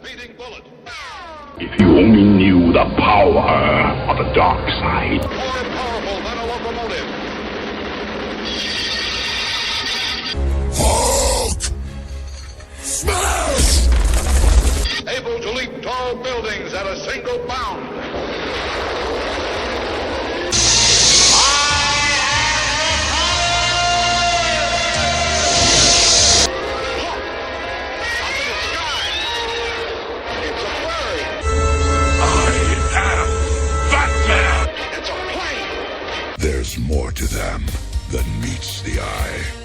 speeding bullet. If you only knew the power of the dark side. More powerful than a locomotive. Hulk! Smash! Able to leap tall buildings at a single bound. There's more to them than meets the eye.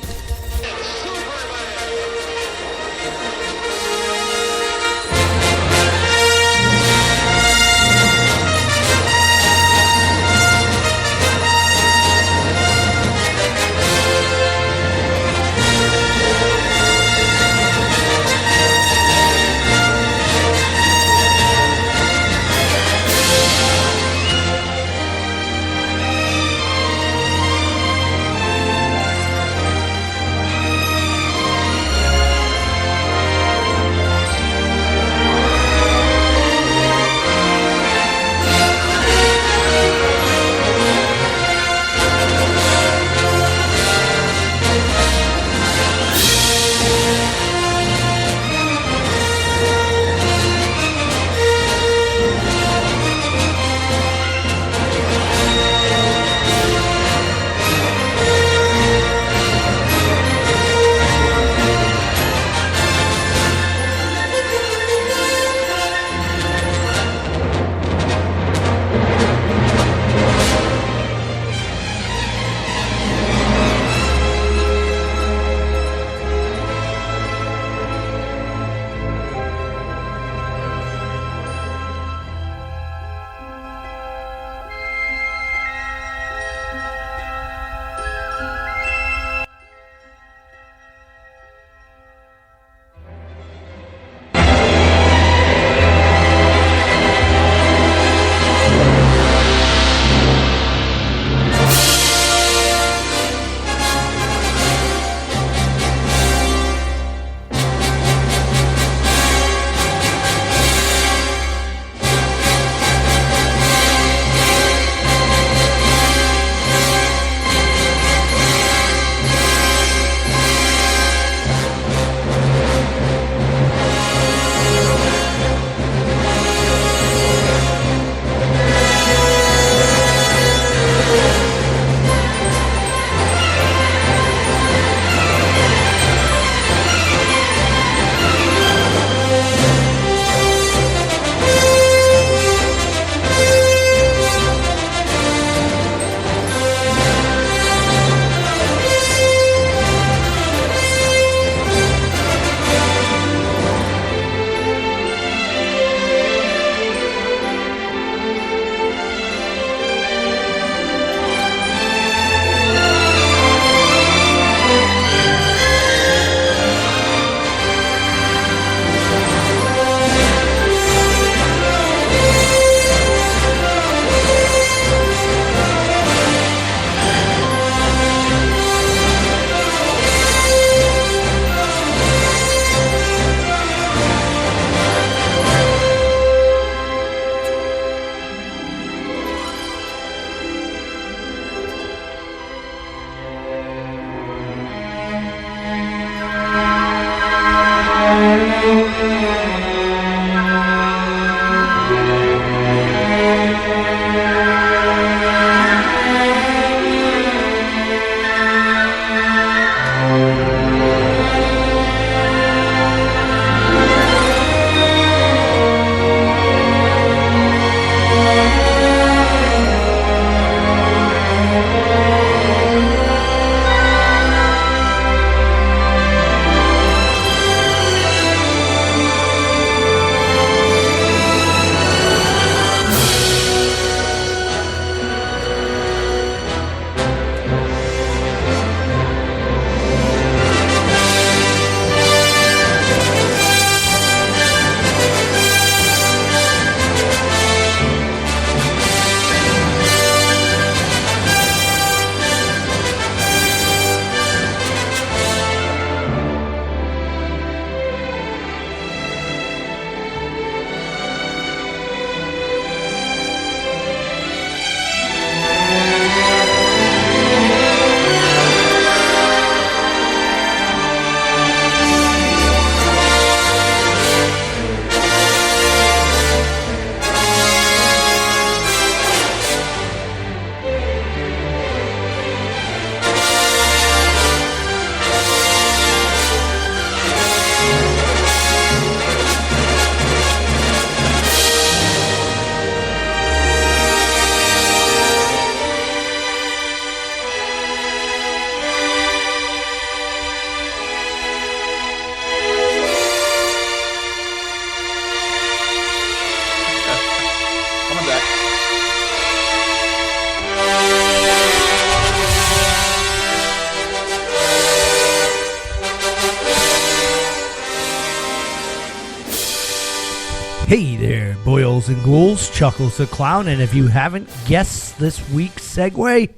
Hey there, boils and ghouls, Chuckles the Clown, and if you haven't guessed this week's segue,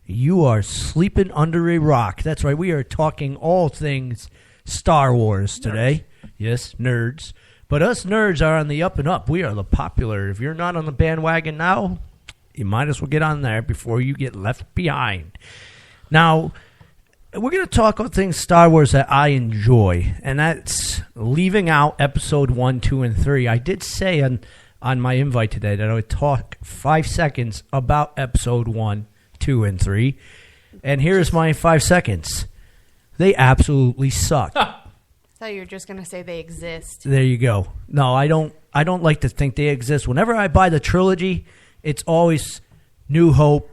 you are sleeping under a rock. That's right, we are talking all things Star Wars today. Yes, nerds. But us nerds are on the up and up. We are the popular. If you're not on the bandwagon now, you might as well get on there before you get left behind. Now, we're going to talk about things Star Wars that I enjoy, and that's leaving out episode 1, 2, and 3. I did say on my invite today that I would talk 5 seconds about episode 1, 2, and 3. And here's my 5 seconds. They absolutely suck. I thought you were just going to say they exist. There you go. No, I don't like to think they exist. Whenever I buy the trilogy, it's always New Hope,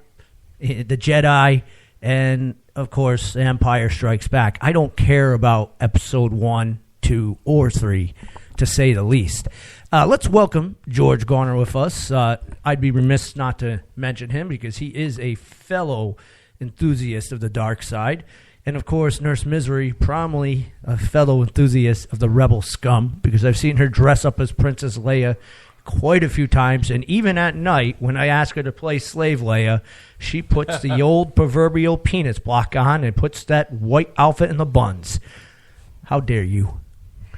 the Jedi, and of course, Empire Strikes Back. I don't care about episode 1, 2, or 3, to say the least. Let's welcome George Garner with us. I'd be remiss not to mention him because he is a fellow enthusiast of the dark side. And, of course, Nurse Misery, probably a fellow enthusiast of the rebel scum, because I've seen her dress up as Princess Leia quite a few times. And even at night, when I ask her to play Slave Leia, she puts the old proverbial penis block on and puts that white outfit in the buns. How dare you?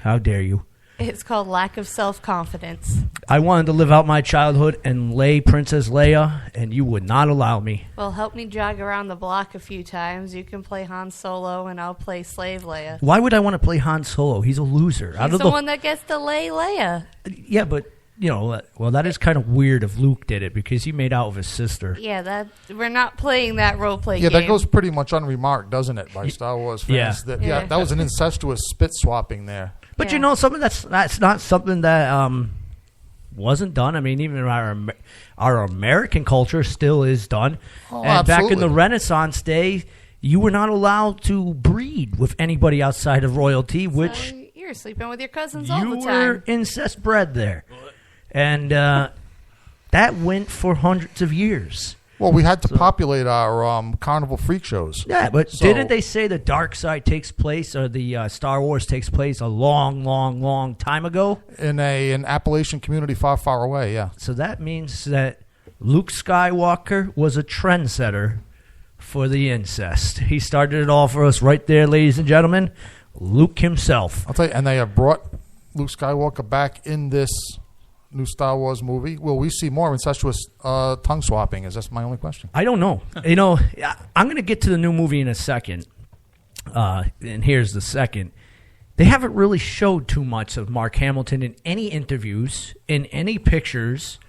How dare you? It's called lack of self-confidence. I wanted to live out my childhood and lay Princess Leia, and you would not allow me. Well, help me jog around the block a few times. You can play Han Solo, and I'll play Slave Leia. Why would I want to play Han Solo? He's a loser. He's the one that gets to lay Leia. Yeah, but, you know, well, that is kind of weird if Luke did it, because he made out with his sister. Yeah, we're not playing that role-play game. Yeah, that goes pretty much unremarked, doesn't it, by Star Wars fans? Yeah. That was an incestuous spit-swapping there. But you know, something that's not something that wasn't done. I mean, even our American culture still is done. Oh, and absolutely. Back in the Renaissance day, you were not allowed to breed with anybody outside of royalty, which So you're sleeping with your cousins all the you time. were incest bred there, and that went for hundreds of years. Well, we had to populate our carnival freak shows. Yeah, but So- didn't they say the dark side takes place, or the Star Wars takes place a long, long, long time ago? In an Appalachian community far, far away, yeah. So that means that Luke Skywalker was a trendsetter for the incest. He started it all for us right there, ladies and gentlemen. Luke himself. I'll tell you, and they have brought Luke Skywalker back in this new Star Wars movie. Will we see more incestuous tongue swapping? Is that's my only question. I don't know. You know, I'm going to get to the new movie in a second. And here's the second. They haven't really showed too much of Mark Hamilton in any interviews, in any pictures,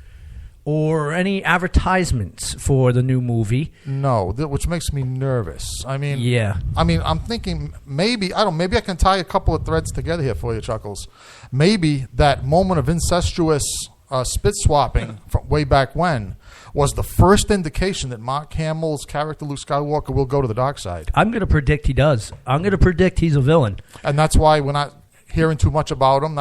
or any advertisements for the new movie. No, which makes me nervous. I mean, Yeah. I'm thinking maybe I can tie a couple of threads together here for you, Chuckles. Maybe that moment of incestuous spit swapping from way back when was the first indication that Mark Hamill's character Luke Skywalker will go to the dark side, I'm going to predict he does. I'm going to predict he's a villain. and that's why we're not hearing too much about him.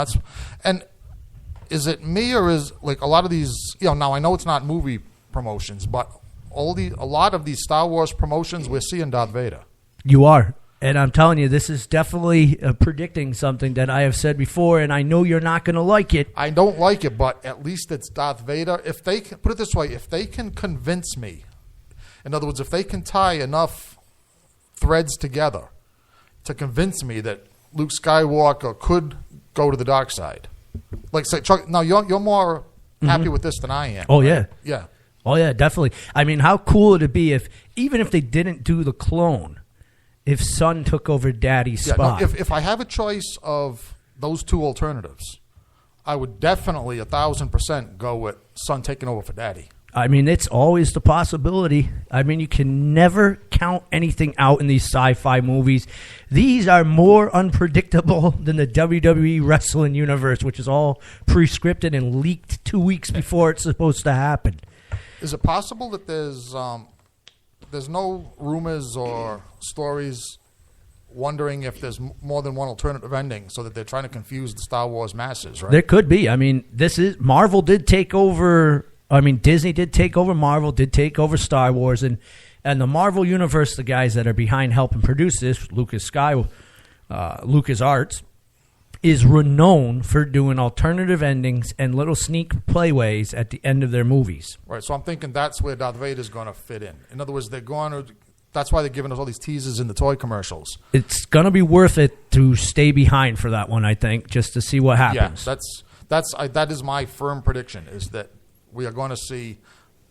Is it me, or is like a lot of these? Now I know it's not movie promotions, but a lot of these Star Wars promotions, we're seeing Darth Vader. You are. And I'm telling you, this is definitely predicting something that I have said before, and I know you're not going to like it. I don't like it, but at least it's Darth Vader. If they can, put it this way, if they can convince me, in other words, if they can tie enough threads together to convince me that Luke Skywalker could go to the dark side, like say, Chuck, now you're more happy with this than I am. Oh, right? yeah. Yeah. Oh, yeah, definitely. I mean, how cool would it be if, even if they didn't do the clone, if Son took over Daddy's Yeah, spot? no, if I have a choice of those two alternatives, I would definitely 1,000% go with Son taking over for Daddy. I mean, it's always the possibility. I mean, you can never count anything out in these sci-fi movies. These are more unpredictable than the WWE wrestling universe, which is all pre-scripted and leaked 2 weeks before it's supposed to happen. Is it possible that there's no rumors or stories wondering if there's more than one alternative ending, so that they're trying to confuse the Star Wars masses, right? There could be. I mean, Marvel did take over. I mean, Disney did take over Marvel, did take over Star Wars, and the Marvel Universe, the guys that are behind helping produce this, LucasArts, is renowned for doing alternative endings and little sneak playways at the end of their movies. Right, so I'm thinking that's where Darth Vader's going to fit in. In other words, they're going to. That's why they're giving us all these teasers in the toy commercials. It's going to be worth it to stay behind for that one, I think, just to see what happens. Yeah, that is my firm prediction, is that we are going to see,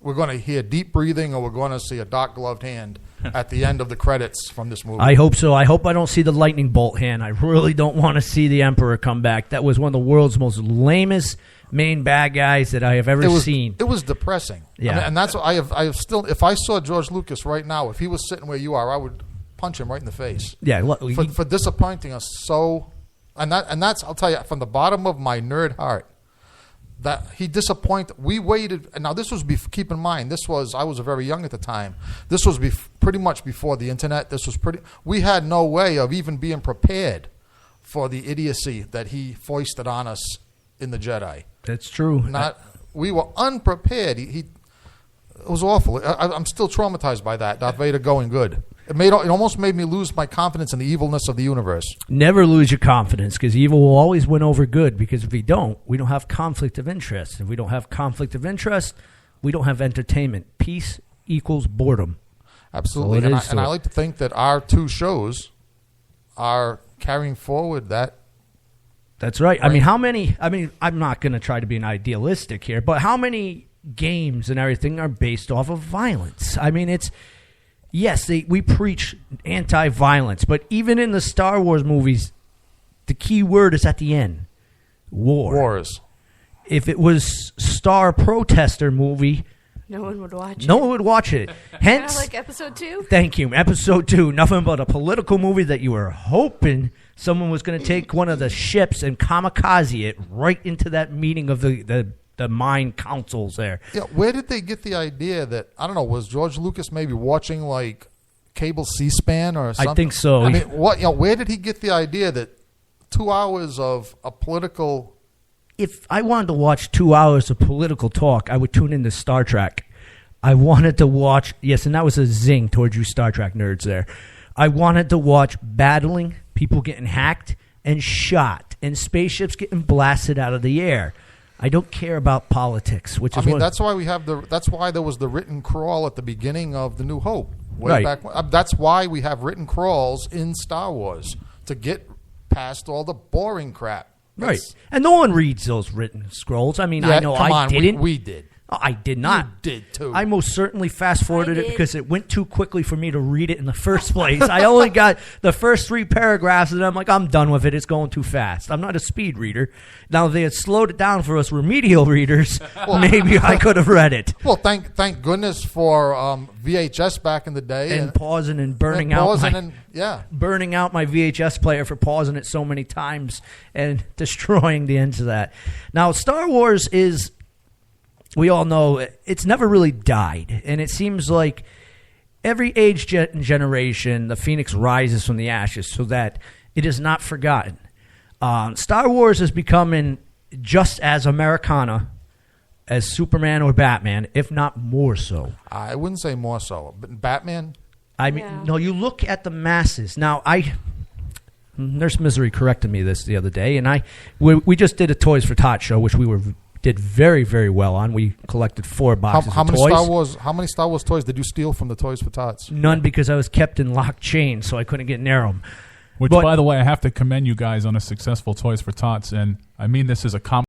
we're going to hear deep breathing, or we're going to see a dark gloved hand at the end of the credits from this movie. I hope so. I hope I don't see the lightning bolt hand. I really don't want to see the Emperor come back. That was one of the world's most lamest main bad guys that I have ever seen. It was depressing. Yeah. I mean, and that's what I have still. If I saw George Lucas right now, if he was sitting where you are, I would punch him right in the face. Yeah, for disappointing us so, and that's I'll tell you from the bottom of my nerd heart, that he disappointed. We waited, and now this was keep in mind, I was very young at the time. This was pretty much before the internet. We had no way of even being prepared for the idiocy that he foisted on us in the Jedi. That's true. We were unprepared. It was awful. I'm still traumatized by that. Darth Vader going good. It almost made me lose my confidence in the evilness of the universe. Never lose your confidence, because evil will always win over good, because if we don't have conflict of interest. If we don't have conflict of interest, we don't have entertainment. Peace equals boredom. Absolutely. And I like to think that our two shows are carrying forward that. That's right. I'm not going to try to be an idealistic here, but how many games and everything are based off of violence? I mean, we preach anti-violence, but even in the Star Wars movies, the key word is at the end. Wars. If it was Star Protester movie, no one would watch it. No one would watch it. Hence, like Episode 2? Thank you. Episode 2, nothing but a political movie that you were hoping someone was going to take one of the ships and kamikaze it right into that meeting of the mind councils there. Yeah, where did they get the idea that, I don't know, was George Lucas maybe watching like cable C-SPAN or something? I think so. I mean, where did he get the idea that 2 hours of a political... If I wanted to watch 2 hours of political talk, I would tune into Star Trek. I wanted to watch... Yes, and that was a zing towards you Star Trek nerds there. I wanted to watch battling, people getting hacked and shot, and spaceships getting blasted out of the air. I don't care about politics, which is that's why that's why there was the written crawl at the beginning of The New Hope. Right. Back, that's why we have written crawls in Star Wars, to get past all the boring crap. Right. And no one reads those written scrolls. I mean, I know I didn't. We did. I did not. You did too. I most certainly fast-forwarded it because it went too quickly for me to read it in the first place. I only got the first 3 paragraphs, and I'm like, I'm done with it. It's going too fast. I'm not a speed reader. Now, if they had slowed it down for us remedial readers, maybe I could have read it. Well, thank goodness for VHS back in the day. And pausing and burning out my VHS player for pausing it so many times and destroying the ends of that. Now, Star Wars is... We all know it's never really died, and it seems like every age generation, the phoenix rises from the ashes so that it is not forgotten. Star Wars is becoming just as Americana as Superman or Batman, if not more so. I wouldn't say more so, but Batman? I mean, no, you look at the masses. Now, Nurse Misery corrected me this the other day, and we just did a Toys for Tots show, which we did very, very well on. We collected 4 boxes of toys. How many Star Wars toys did you steal from the Toys for Tots? None, because I was kept in locked chains, so I couldn't get near them. Which, by the way, I have to commend you guys on a successful Toys for Tots, and I mean this as a compliment.